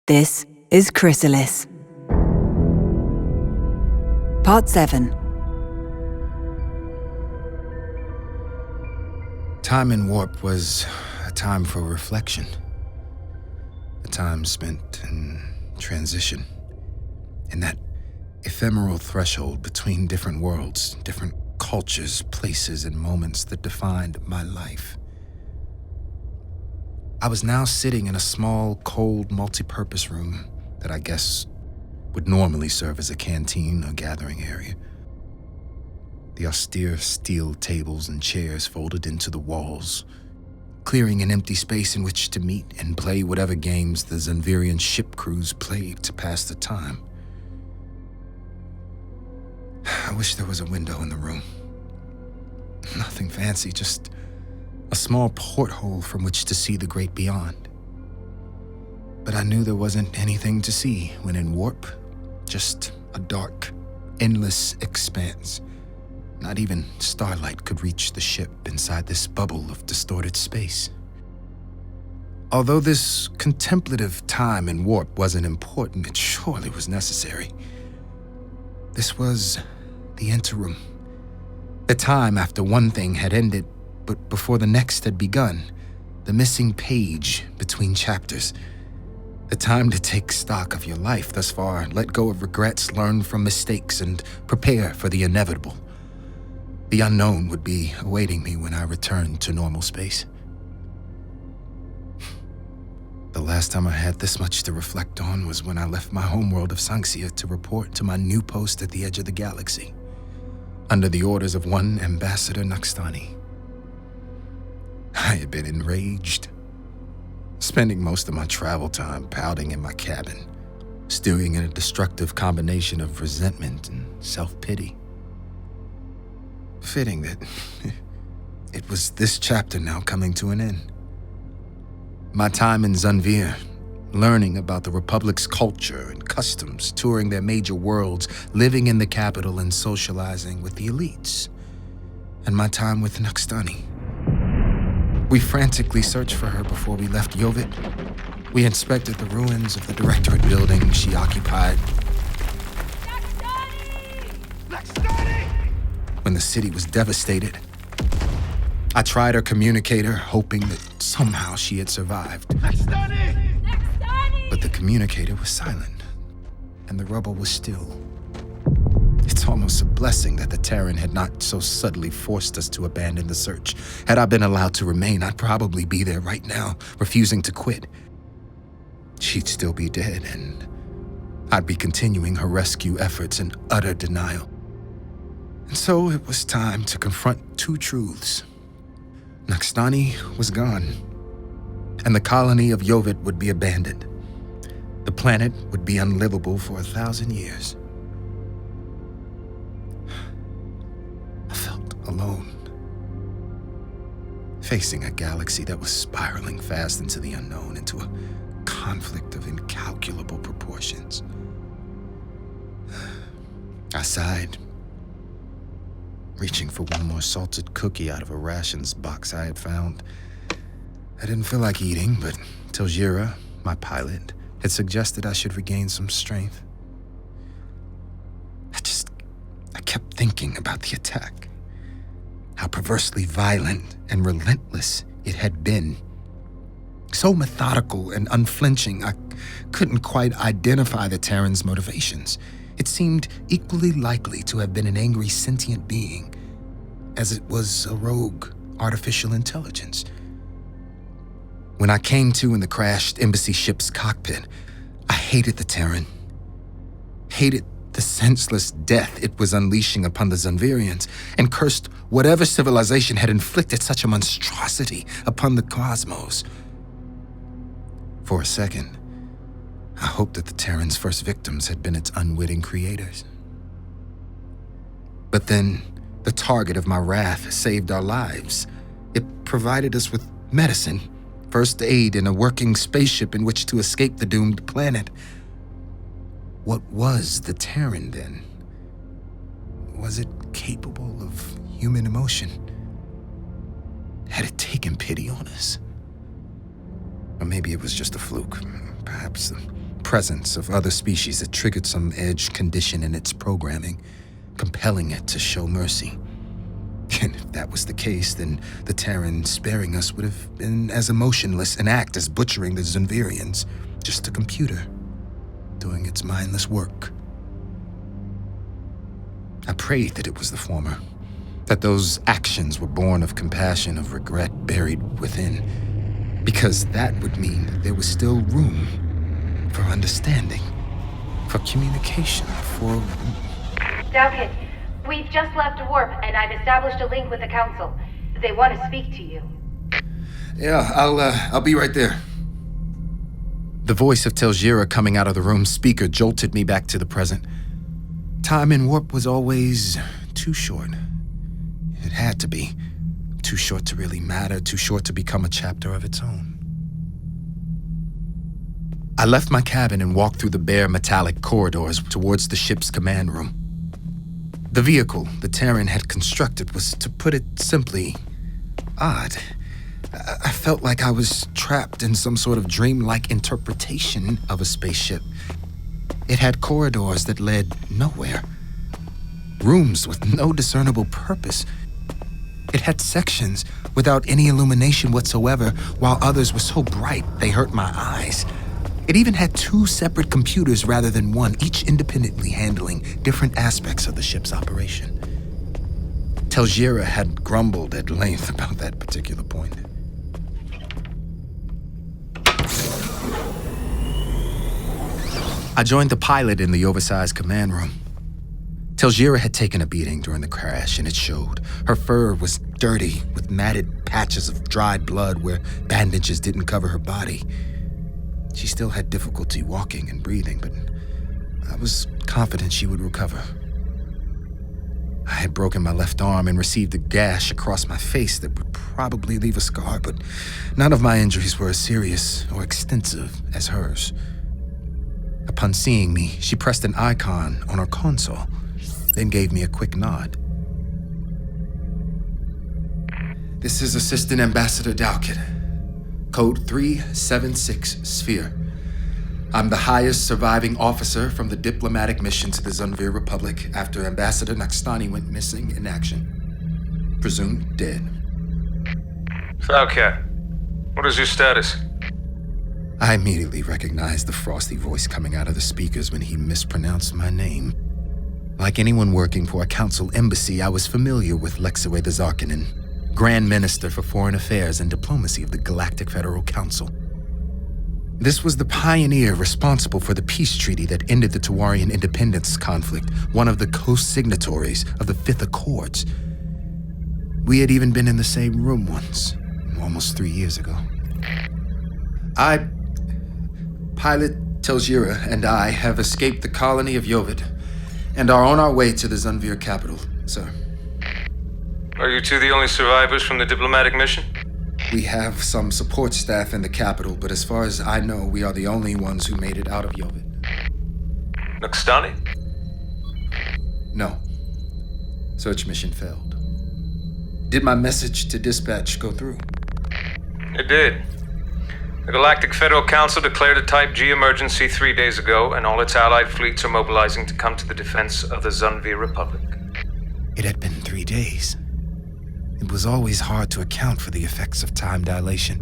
This is CHRYSALIS. Part 7. Time in warp was a time for reflection. A time spent in transition. In that ephemeral threshold between different worlds, different cultures, places, and moments that defined my life. I was now sitting in a small, cold, multi-purpose room that I guess would normally serve as a canteen or gathering area. The austere steel tables and chairs folded into the walls, clearing an empty space in which to meet and play whatever games the Zanvirian ship crews played to pass the time. I wish there was a window in the room. Nothing fancy, just a small porthole from which to see the great beyond. But I knew there wasn't anything to see when in warp, just a dark, endless expanse. Not even starlight could reach the ship inside this bubble of distorted space. Although this contemplative time in warp wasn't important, it surely was necessary. This was the interim. The time after one thing had ended, but before the next had begun. The missing page between chapters. The time to take stock of your life thus far, let go of regrets, learn from mistakes, and prepare for the inevitable. The unknown would be awaiting me when I returned to normal space. The last time I had this much to reflect on was when I left my homeworld of Sanxia to report to my new post at the edge of the galaxy, under the orders of one Ambassador Nakstani. I had been enraged, spending most of my travel time pouting in my cabin, stewing in a destructive combination of resentment and self-pity. Fitting that it was this chapter now coming to an end. My time in Zanvir, learning about the Republic's culture and customs, touring their major worlds, living in the capital and socializing with the elites. And my time with Nakstani. We frantically searched for her before we left Yovet. We inspected the ruins of the Directorate building she occupied. When the city was devastated, I tried her communicator, hoping that somehow she had survived. But the communicator was silent, and the rubble was still. It's almost a blessing that the Terran had not so subtly forced us to abandon the search. Had I been allowed to remain, I'd probably be there right now, refusing to quit. She'd still be dead, and I'd be continuing her rescue efforts in utter denial. And so it was time to confront two truths. Nakstani was gone, and the colony of Yovet would be abandoned. The planet would be unlivable for 1,000 years. I felt alone, facing a galaxy that was spiraling fast into the unknown, into a conflict of incalculable proportions. I sighed, reaching for one more salted cookie out of a rations box I had found. I didn't feel like eating, but Teljira, my pilot, had suggested I should regain some strength. I kept thinking about the attack. How perversely violent and relentless it had been. So methodical and unflinching, I couldn't quite identify the Terran's motivations. It seemed equally likely to have been an angry sentient being as it was a rogue artificial intelligence. When I came to in the crashed embassy ship's cockpit, I hated the Terran. Hated the senseless death it was unleashing upon the Zanvirians, and cursed whatever civilization had inflicted such a monstrosity upon the cosmos. For a second, I hoped that the Terran's first victims had been its unwitting creators. But then, the target of my wrath saved our lives. It provided us with medicine, first aid, and a working spaceship in which to escape the doomed planet. What was the Terran then? Was it capable of human emotion? Had it taken pity on us? Or maybe it was just a fluke. Perhaps the presence of other species that triggered some edge condition in its programming, compelling it to show mercy. And if that was the case, then the Terran sparing us would have been as emotionless an act as butchering the Zunvirians, just a computer doing its mindless work. I prayed that it was the former, that those actions were born of compassion, of regret buried within, because that would mean that there was still room for understanding, for communication, for... Daoket, we've just left warp, and I've established a link with the Council. They want to speak to you. Yeah, I'll be right there. The voice of Tel'Jira coming out of the room's speaker jolted me back to the present. Time in warp was always too short. It had to be. Too short to really matter, too short to become a chapter of its own. I left my cabin and walked through the bare metallic corridors towards the ship's command room. The vehicle the Terran had constructed was, to put it simply, odd. I felt like I was trapped in some sort of dreamlike interpretation of a spaceship. It had corridors that led nowhere. Rooms with no discernible purpose. It had sections without any illumination whatsoever, while others were so bright they hurt my eyes. It even had two separate computers rather than one, each independently handling different aspects of the ship's operation. Tel'Jira had grumbled at length about that particular point. I joined the pilot in the oversized command room. Tel'Jira had taken a beating during the crash, and it showed. Her fur was dirty, with matted patches of dried blood where bandages didn't cover her body. She still had difficulty walking and breathing, but I was confident she would recover. I had broken my left arm and received a gash across my face that would probably leave a scar, but none of my injuries were as serious or extensive as hers. Upon seeing me, she pressed an icon on her console, then gave me a quick nod. This is Assistant Ambassador Daoket. Code 376 Sphere. I'm the highest surviving officer from the diplomatic mission to the Zunvir Republic after Ambassador Nakstani went missing in action. Presumed dead. Daoket, what is your status? I immediately recognized the frosty voice coming out of the speakers when he mispronounced my name. Like anyone working for a council embassy, I was familiar with Lexaway the Zarkanen, Grand Minister for Foreign Affairs and Diplomacy of the Galactic Federal Council. This was the pioneer responsible for the peace treaty that ended the Tawarian independence conflict, one of the co-signatories of the Fifth Accords. We had even been in the same room once, almost 3 years ago. Pilot Tel'Jira and I have escaped the colony of Yovid and are on our way to the Zunvir capital, sir. Are you two the only survivors from the diplomatic mission? We have some support staff in the capital, but as far as I know, we are the only ones who made it out of Yovid. Nakstani? No. Search mission failed. Did my message to dispatch go through? It did. The Galactic Federal Council declared a Type G emergency 3 days ago, and all its allied fleets are mobilizing to come to the defense of the Zunvir Republic. It had been 3 days. It was always hard to account for the effects of time dilation.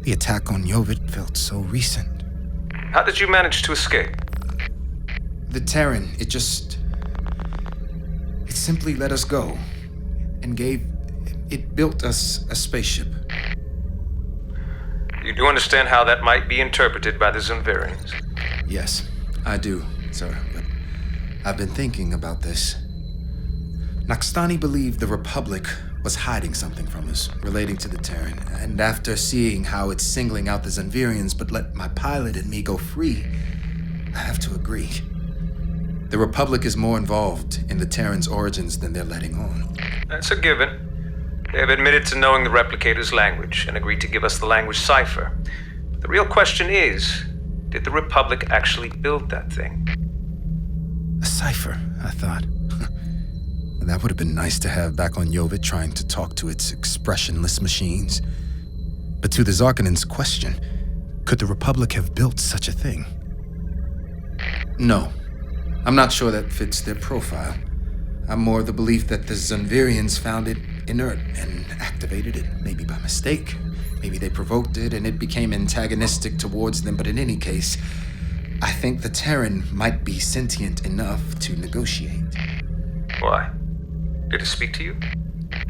The attack on Yovid felt so recent. How did you manage to escape? The Terran, it simply let us go and built us a spaceship. You do understand how that might be interpreted by the Zunvirians? Yes, I do, sir, but I've been thinking about this. Nakstani believed the Republic was hiding something from us relating to the Terran, and after seeing how it's singling out the Zunvirians but let my pilot and me go free, I have to agree. The Republic is more involved in the Terran's origins than they're letting on. That's a given. They have admitted to knowing the replicator's language and agreed to give us the language cipher. But the real question is, did the Republic actually build that thing? A cipher, I thought. That would have been nice to have back on Yovid trying to talk to its expressionless machines. But to the Zarkanen's question, could the Republic have built such a thing? No. I'm not sure that fits their profile. I'm more of the belief that the Zunvirians found it inert and activated it, maybe by mistake. Maybe they provoked it and it became antagonistic towards them, but in any case, I think the Terran might be sentient enough to negotiate. Why? Did it speak to you?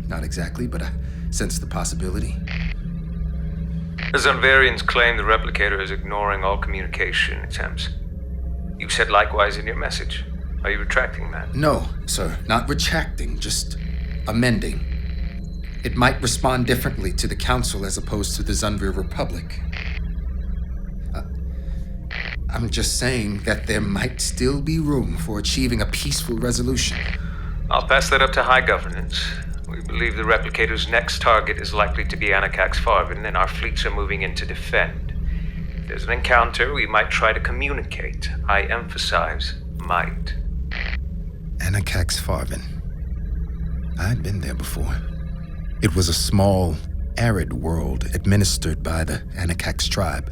Not exactly, but I sense the possibility. The Zunvirians claim the replicator is ignoring all communication attempts. You said likewise in your message. Are you retracting that? No, sir. Not retracting, just amending. It might respond differently to the Council as opposed to the Zunvir Republic. I'm just saying that there might still be room for achieving a peaceful resolution. I'll pass that up to High Governance. We believe the replicator's next target is likely to be Anakax Farvin, and our fleets are moving in to defend. If there's an encounter, we might try to communicate. I emphasize, might. Anakax Farvin. I'd been there before. It was a small, arid world administered by the Anakax tribe.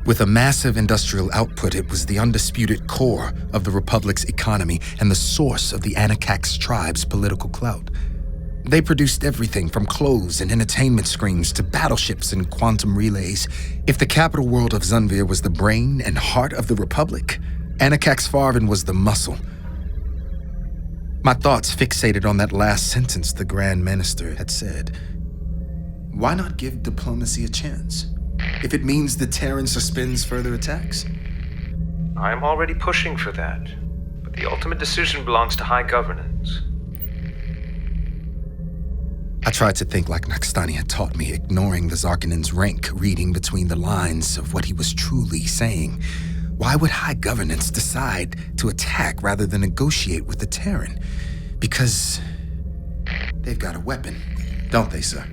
With a massive industrial output, it was the undisputed core of the Republic's economy and the source of the Anakax tribe's political clout. They produced everything from clothes and entertainment screens to battleships and quantum relays. If the capital world of Zunvir was the brain and heart of the Republic, Anakax Farvin was the muscle. My thoughts fixated on that last sentence the Grand Minister had said. Why not give diplomacy a chance? If it means the Terran suspends further attacks? I'm already pushing for that, but the ultimate decision belongs to High Governance. I tried to think like Nakstani had taught me, ignoring the Zarkanan's rank, reading between the lines of what he was truly saying. Why would High Governance decide to attack rather than negotiate with the Terran? Because they've got a weapon, don't they, sir?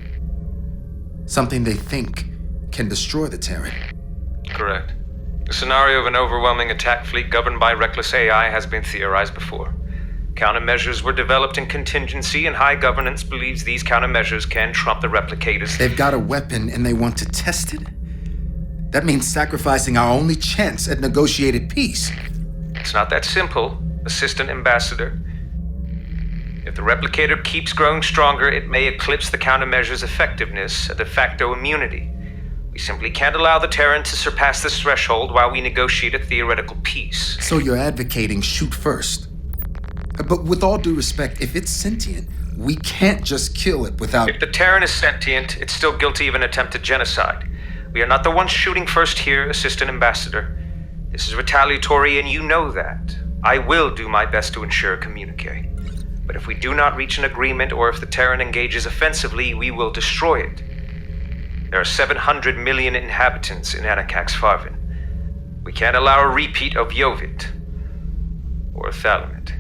Something they think can destroy the Terran. Correct. The scenario of an overwhelming attack fleet governed by reckless AI has been theorized before. Countermeasures were developed in contingency, and High Governance believes these countermeasures can trump the replicators. They've got a weapon and they want to test it? That means sacrificing our only chance at negotiated peace. It's not that simple, Assistant Ambassador. If the replicator keeps growing stronger, it may eclipse the countermeasures' effectiveness, a de facto immunity. We simply can't allow the Terran to surpass this threshold while we negotiate a theoretical peace. So you're advocating shoot first. But with all due respect, if it's sentient, we can't just kill it without... If the Terran is sentient, it's still guilty of an attempted genocide. We are not the ones shooting first here, Assistant Ambassador. This is retaliatory, and you know that. I will do my best to ensure communique. But if we do not reach an agreement, or if the Terran engages offensively, we will destroy it. There are 700 million inhabitants in Anakax Farvin. We can't allow a repeat of Yovit. Or Thalamit.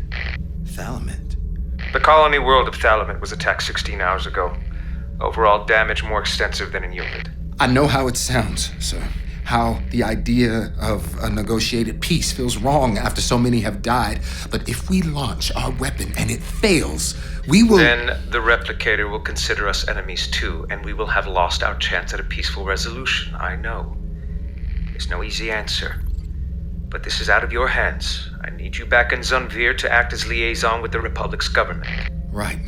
Thalamit? The colony world of Thalamit was attacked 16 hours ago. Overall damage more extensive than in Yovit. I know how it sounds, sir. How the idea of a negotiated peace feels wrong after so many have died. But if we launch our weapon and it fails, we will... Then the replicator will consider us enemies too, and we will have lost our chance at a peaceful resolution, I know. There's no easy answer. But this is out of your hands. I need you back in Zunvir to act as liaison with the Republic's government. Right.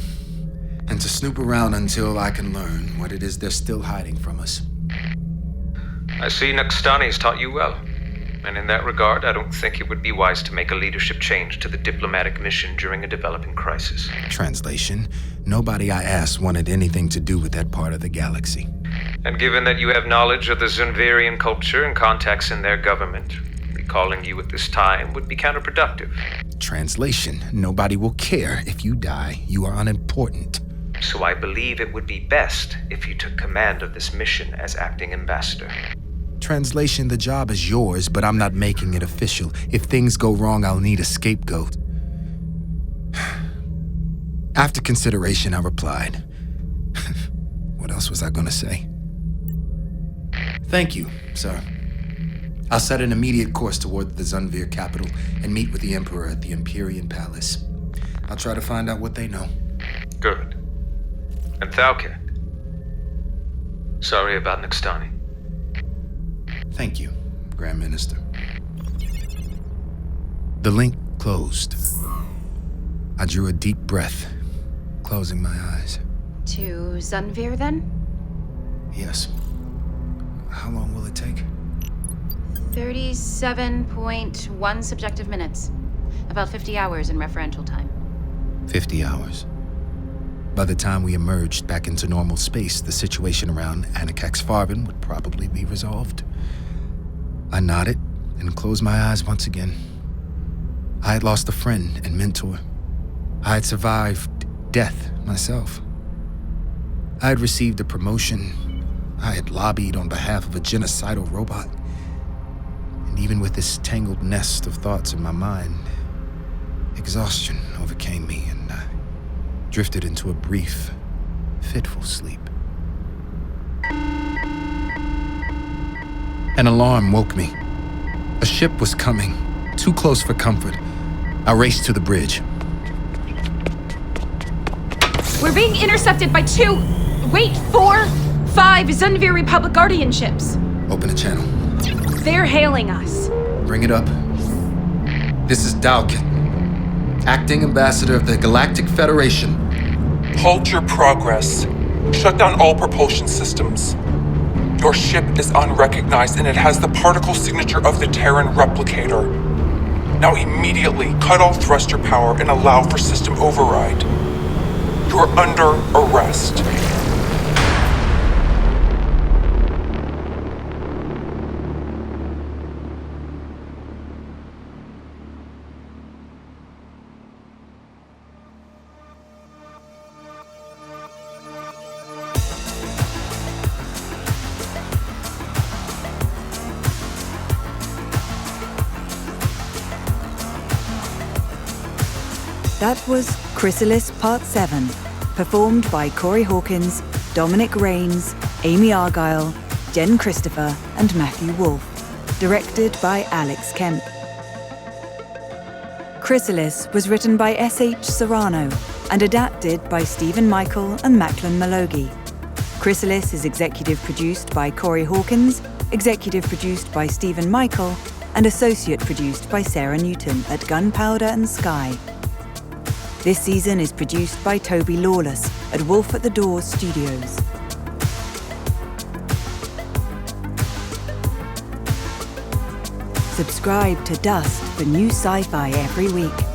And to snoop around until I can learn what it is they're still hiding from us. I see Nakstani's taught you well. And in that regard, I don't think it would be wise to make a leadership change to the diplomatic mission during a developing crisis. Translation: nobody I asked wanted anything to do with that part of the galaxy. And given that you have knowledge of the Zunvirian culture and contacts in their government, recalling you at this time would be counterproductive. Translation: nobody will care if you die. You are unimportant. So I believe it would be best if you took command of this mission as acting ambassador. Translation: the job is yours, but I'm not making it official. If things go wrong, I'll need a scapegoat. After consideration, I replied. What else was I gonna say? Thank you, sir. I'll set an immediate course toward the Zunvir capital and meet with the Emperor at the Empyrean Palace. I'll try to find out what they know. Good. And Daoket. Sorry about Nakstani. Thank you, Grand Minister. The link closed. I drew a deep breath, closing my eyes. To Zunveer, then? Yes. How long will it take? 37.1 subjective minutes. About 50 hours in referential time. 50 hours. By the time we emerged back into normal space, the situation around Anakax Farben would probably be resolved. I nodded and closed my eyes once again. I had lost a friend and mentor. I had survived death myself. I had received a promotion. I had lobbied on behalf of a genocidal robot. And even with this tangled nest of thoughts in my mind, exhaustion overcame me and I drifted into a brief, fitful sleep. An alarm woke me. A ship was coming, too close for comfort. I raced to the bridge. We're being intercepted by 4, 5 Zunveer Republic Guardian ships. Open the channel. They're hailing us. Bring it up. This is Daoket, acting ambassador of the Galactic Federation. Halt your progress. Shut down all propulsion systems. Your ship is unrecognized and it has the particle signature of the Terran replicator. Now immediately cut all thruster power and allow for system override. You are under arrest. That was CHRYSALIS Part 7, performed by Corey Hawkins, Dominic Rains, Amy Argyle, Jen Christopher, and Matthew Wolfe. Directed by Alex Kemp. CHRYSALIS was written by SH Serrano and adapted by Stephen Michael and Macklen Makhloghi. CHRYSALIS is executive produced by Corey Hawkins, executive produced by Stephen Michael, and associate produced by Sarah Newton at Gunpowder and Sky. This season is produced by Toby Lawless at Wolf at the Door Studios. Subscribe to Dust for new sci-fi every week.